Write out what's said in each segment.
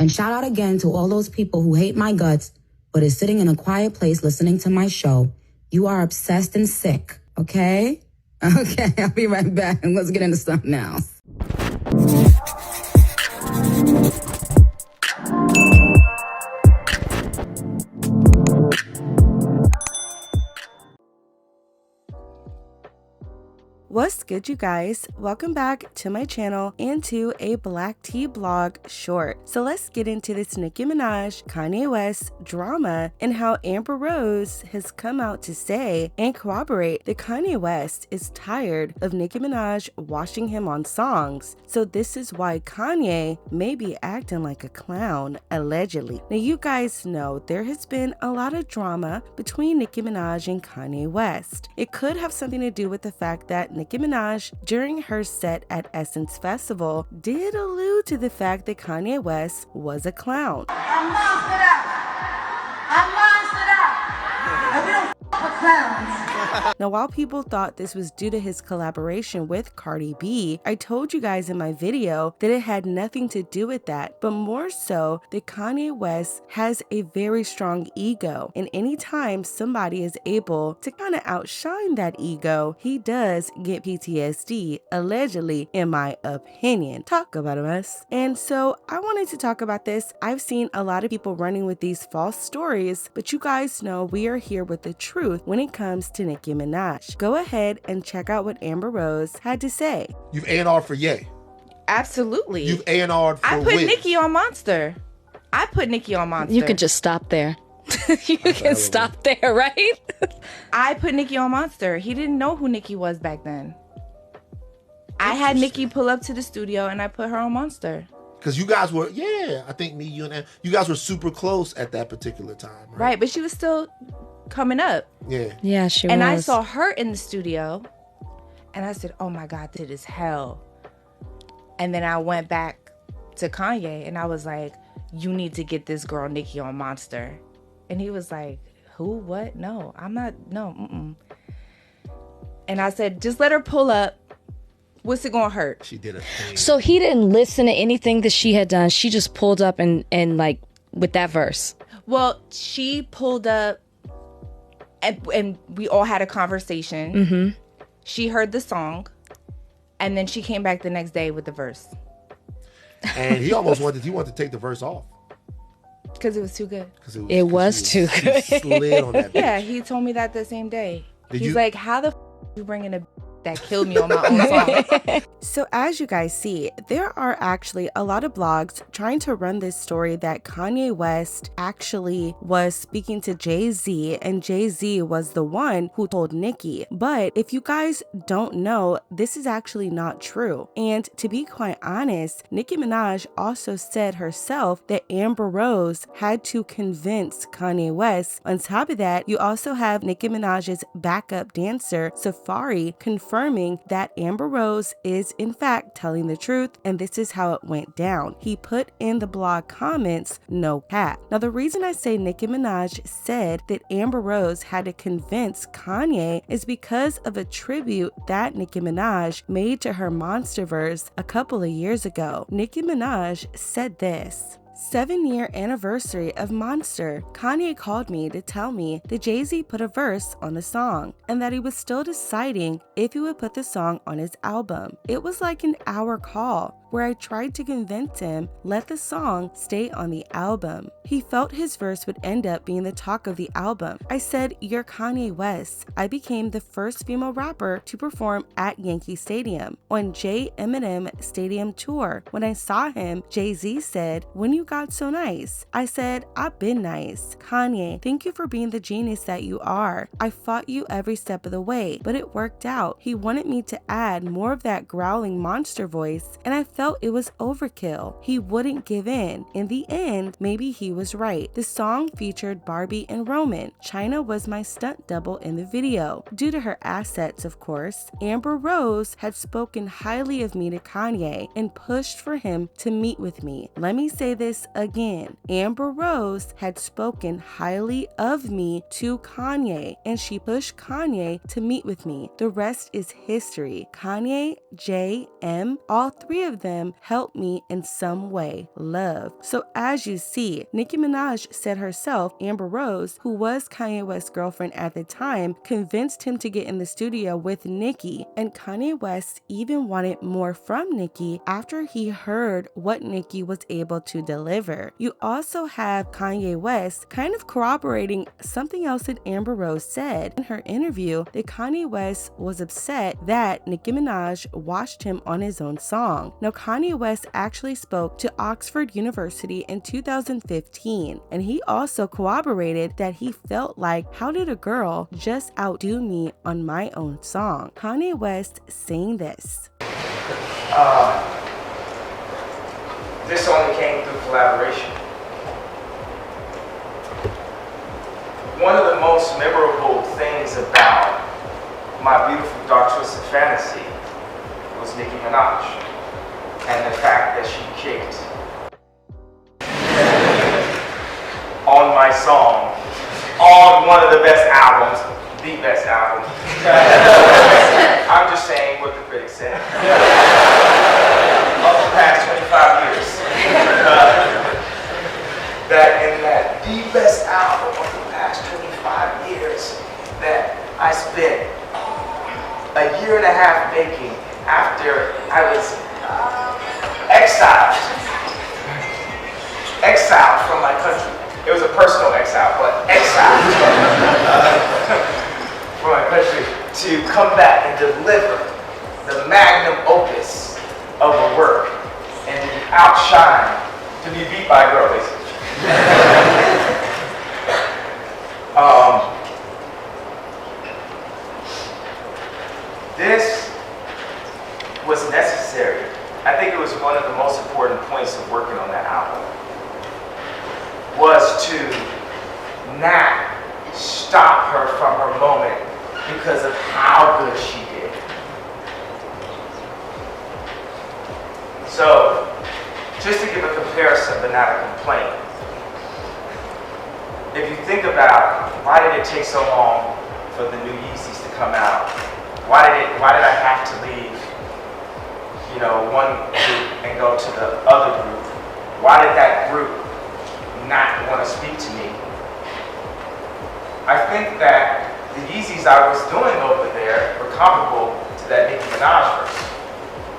And shout out again to all those people who hate my guts, but is sitting in a quiet place listening to my show. You are obsessed and sick, okay? Okay, I'll be right back, and let's get into something else. What's good, you guys? Welcome back to my channel and to a Black Tea blog short. So let's get into this Nicki Minaj, Kanye West drama and how Amber Rose has come out to say and corroborate that Kanye West is tired of Nicki Minaj washing him on songs. So this is why Kanye may be acting like a clown, allegedly. Now you guys know there has been a lot of drama between Nicki Minaj and Kanye West. It could have something to do with the fact that Nicki Minaj, during her set at Essence Festival, did allude to the fact that Kanye West was a clown. I'm monstered out. I'm monstered out. And we don't f with clowns. Now, while people thought this was due to his collaboration with Cardi B, I told you guys in my video that it had nothing to do with that, but more so that Kanye West has a very strong ego, and anytime somebody is able to kind of outshine that ego, he does get PTSD, allegedly, in my opinion. Talk about a mess. And so I wanted to talk about this. I've seen a lot of people running with these false stories, but you guys know we are here with the truth when it comes to Nicki Minaj. Go ahead and check out what Amber Rose had to say. You've A&R'd for Ye. Absolutely. You've A&R'd for I put Wiz. Nicki on Monster. I put Nicki on Monster. You could just stop there. You can stop there, right? I put Nicki on Monster. He didn't know who Nicki was back then. I had Nicki pull up to the studio and I put her on Monster. Because you guys were, I think me, you, and you guys were super close at that particular time, right? Right, but she was still coming up. Yeah. Yeah, she And was. I saw her in the studio and I said, oh my God, this is hell. And then I went back to Kanye and I was like, you need to get this girl Nicki on Monster. And he was like, who, what? No, I'm not, no, mm-mm. And I said, just let her pull up. What's it gonna hurt? She did a thing. So he didn't listen to anything that she had done. She just pulled up and like with that verse. Well, she pulled up and we all had a conversation. Mm-hmm. She heard the song and then she came back the next day with the verse. And he almost wanted to take the verse off. Because it was too good. It was too good. She slid on that. Yeah, he told me that the same day. He's you- like, how the you bringing a that killed me on my own song? So as you guys see, there are actually a lot of blogs trying to run this story that Kanye West actually was speaking to Jay-Z and Jay-Z was the one who told Nicki. But if you guys don't know, this is actually not true. And to be quite honest, Nicki Minaj also said herself that Amber Rose had to convince Kanye West. On top of that, you also have Nicki Minaj's backup dancer, Safari, confirming that Amber Rose is in fact telling the truth, and this is how it went down. He put in the blog comments, no cap. Now the reason I say Nicki Minaj said that Amber Rose had to convince Kanye is because of a tribute that Nicki Minaj made to her Monsterverse a couple of years ago. Nicki Minaj said this: 7-year anniversary of Monster. Kanye called me to tell me that Jay-Z put a verse on the song and that he was still deciding if he would put the song on his album. It was like an hour call where I tried to convince him let the song stay on the album. He felt his verse would end up being the talk of the album. I said, you're Kanye West. I became the first female rapper to perform at Yankee Stadium on J Eminem Stadium Tour. When I saw him, Jay-Z said, when you got so nice? I said, I've been nice. Kanye, thank you for being the genius that you are. I fought you every step of the way, but it worked out. He wanted me to add more of that growling monster voice, and I felt it was overkill. He wouldn't give in. In the end, maybe he was right. The song featured Barbie and Roman. China was my stunt double in the video. Due to her assets, of course, Amber Rose had spoken highly of me to Kanye and pushed for him to meet with me. Let me say this again. Amber Rose had spoken highly of me to Kanye, and she pushed Kanye to meet with me. The rest is history. Kanye, J, M, all three of them them help me in some way. Love. So as you see, Nicki Minaj said herself, Amber Rose, who was Kanye West's girlfriend at the time, convinced him to get in the studio with Nicki, and Kanye West even wanted more from Nicki after he heard what Nicki was able to deliver. You also have Kanye West kind of corroborating something else that Amber Rose said in her interview, that Kanye West was upset that Nicki Minaj watched him on his own song. Now, Kanye West actually spoke to Oxford University in 2015, and he also corroborated that he felt like, how did a girl just outdo me on my own song? Kanye West saying this. This only came through collaboration. One of the most memorable things about my beautiful Dark Twisted Fantasy was Nicki Minaj, and the fact that she kicked on my song on one of the best albums, the best album. I'm just saying what the critics said. Of the past 25 years. That in that the best album of the past 25 years that I spent a year and a half making after I was exiled from my country. It was a personal exile, but exile from my country, to come back and deliver the magnum opus of a work and to be outshined, to be beat by a girl, basically. This was necessary. I think it was one of the most important points of working on that album, was to not stop her from her moment because of how good she did. So, just to give a comparison but not a complaint, if you think about why did it take so long for the new Yeezys to come out, why did I have to leave, one group and go to the other group? Why did that group not want to speak to me? I think that the Yeezys I was doing over there were comparable to that Nicki Minaj verse,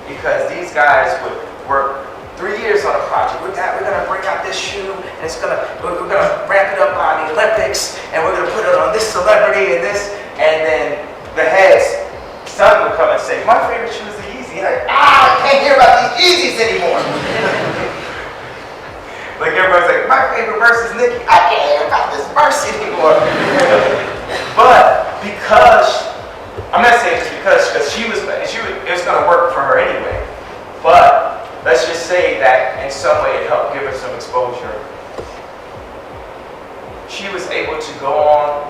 because these guys would work 3 years on a project. We're gonna bring out this shoe, and we're gonna ramp it up by the Olympics, and we're gonna put it on this celebrity and this, and then the heads, son would come and say, my favorite shoe is the Yeezy. And I can't hear about these Yeezys anymore. Like everybody's like, my favorite verse is Nicki. I can't hear about this verse anymore. But because, I'm not saying just because it was gonna work for her anyway. But let's just say that in some way it helped give her some exposure. She was able to go on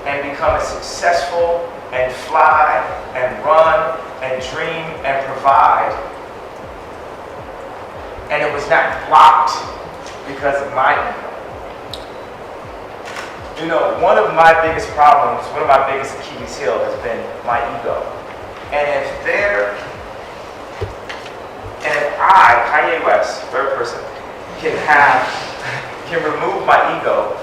and become as successful and fly and run and dream and provide. And it was not blocked because of my ego. One of my biggest problems, one of my biggest Achilles heel has been my ego. And if I, Kanye West, third person, can remove my ego,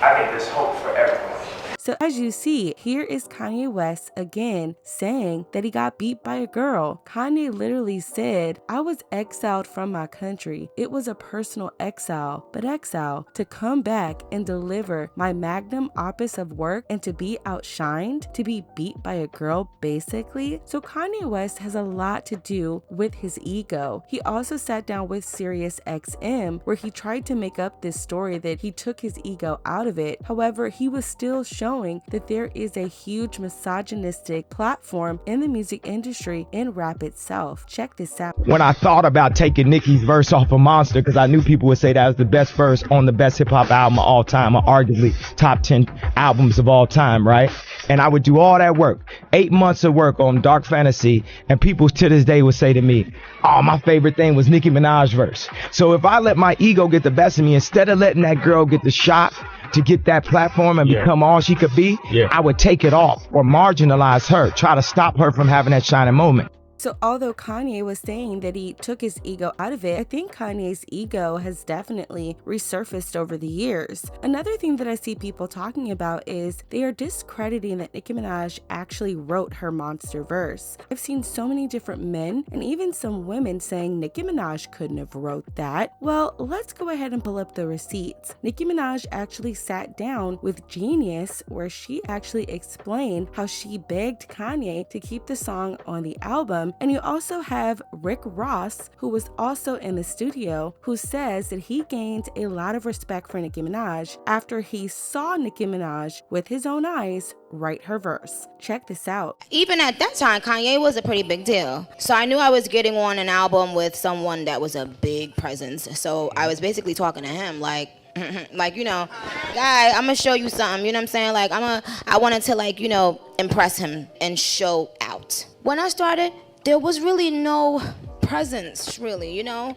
I think there's hope for everyone. So as you see, here is Kanye West again saying that he got beat by a girl. Kanye literally said, I was exiled from my country. It was a personal exile, but exile to come back and deliver my magnum opus of work and to be outshined, to be beat by a girl, basically. So Kanye West has a lot to do with his ego. He also sat down with Sirius XM, where he tried to make up this story that he took his ego out of it. However, he was still showing that there is a huge misogynistic platform in the music industry and rap itself. Check this out. When I thought about taking Nicki's verse off of Monster, because I knew people would say that was the best verse on the best hip-hop album of all time, or arguably top 10 albums of all time, right? And I would do all that work, 8 months of work on Dark Fantasy, and people to this day would say to me, oh, my favorite thing was Nicki Minaj verse. So if I let my ego get the best of me, instead of letting that girl get the shot to get that platform and become all she could be, I would take it off or marginalize her, try to stop her from having that shining moment. So although Kanye was saying that he took his ego out of it, I think Kanye's ego has definitely resurfaced over the years. Another thing that I see people talking about is they are discrediting that Nicki Minaj actually wrote her monster verse. I've seen so many different men and even some women saying Nicki Minaj couldn't have wrote that. Well, let's go ahead and pull up the receipts. Nicki Minaj actually sat down with Genius where she actually explained how she begged Kanye to keep the song on the album. And you also have Rick Ross, who was also in the studio, who says that he gained a lot of respect for Nicki Minaj after he saw Nicki Minaj with his own eyes write her verse. Check this out. Even at that time, Kanye was a pretty big deal. So I knew I was getting on an album with someone that was a big presence. So I was basically talking to him like, you know, guy, I'm gonna show you something, you know what I'm saying? Like, I wanted to, like, you know, impress him and show out. When I started, there was really no presence, really, you know?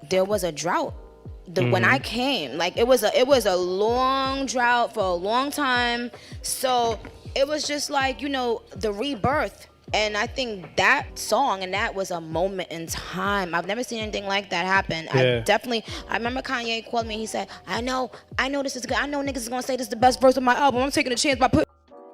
There was a drought. When I came, like, it was a long drought for a long time. So it was just like, you know, the rebirth. And I think that song, and that was a moment in time. I've never seen anything like that happen. Yeah. I remember Kanye called me and he said, I know this is good. I know niggas is gonna say this is the best verse of my album. I'm taking a chance by putting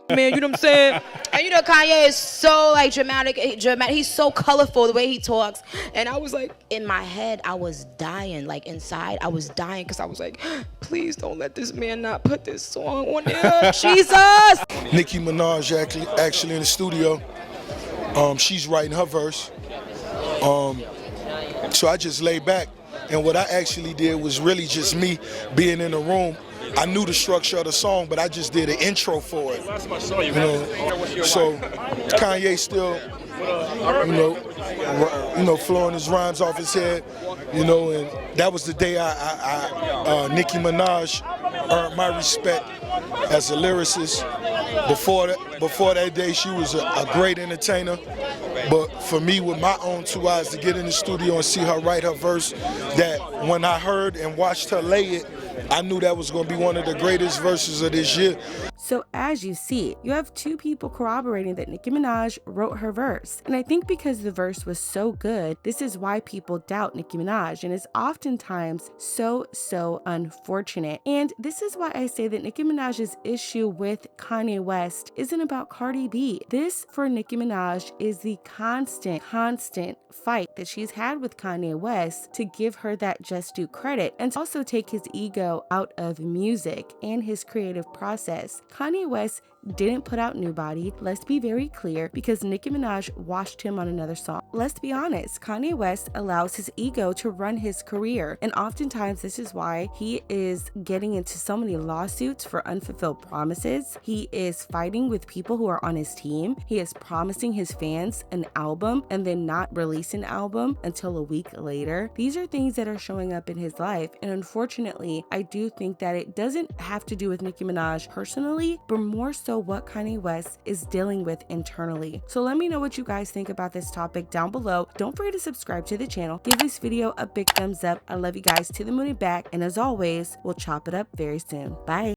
man, you know what I'm saying? And you know, Kanye is so like dramatic. He's so colorful the way he talks. And I was like, in my head, I was dying. Like inside, I was dying because I was like, please don't let this man not put this song on there. Jesus! Nicki Minaj actually in the studio. She's writing her verse. So I just lay back. And what I actually did was really just me being in the room. I knew the structure of the song, but I just did an intro for it. You know? So Kanye still, you know, flowing his rhymes off his head, you know, and that was the day Nicki Minaj earned my respect as a lyricist. Before that day, she was a great entertainer. But for me, with my own two eyes, to get in the studio and see her write her verse, that when I heard and watched her lay it, I knew that was going to be one of the greatest verses of this year. So as you see, you have two people corroborating that Nicki Minaj wrote her verse. And I think because the verse was so good, this is why people doubt Nicki Minaj, and it's oftentimes so unfortunate. And this is why I say that Nicki Minaj's issue with Kanye West isn't about Cardi B. This, for Nicki Minaj, is the constant fight that she's had with Kanye West to give her that just due credit and to also take his ego out of music and his creative process. Kanye West didn't put out New Body, let's be very clear, because Nicki Minaj washed him on another song. Let's be honest, Kanye West allows his ego to run his career, and oftentimes this is why he is getting into so many lawsuits for unfulfilled promises. He is fighting with people who are on his team. He is promising his fans an album and then not release an album until a week later. These are things that are showing up in his life, and unfortunately, I do think that it doesn't have to do with Nicki Minaj personally, but more so what Kanye West is dealing with internally. So let me know what you guys think about this topic down below. Don't forget to subscribe to the channel. Give this video a big thumbs up. I love you guys to the moon and back. And as always, we'll chop it up very soon. Bye.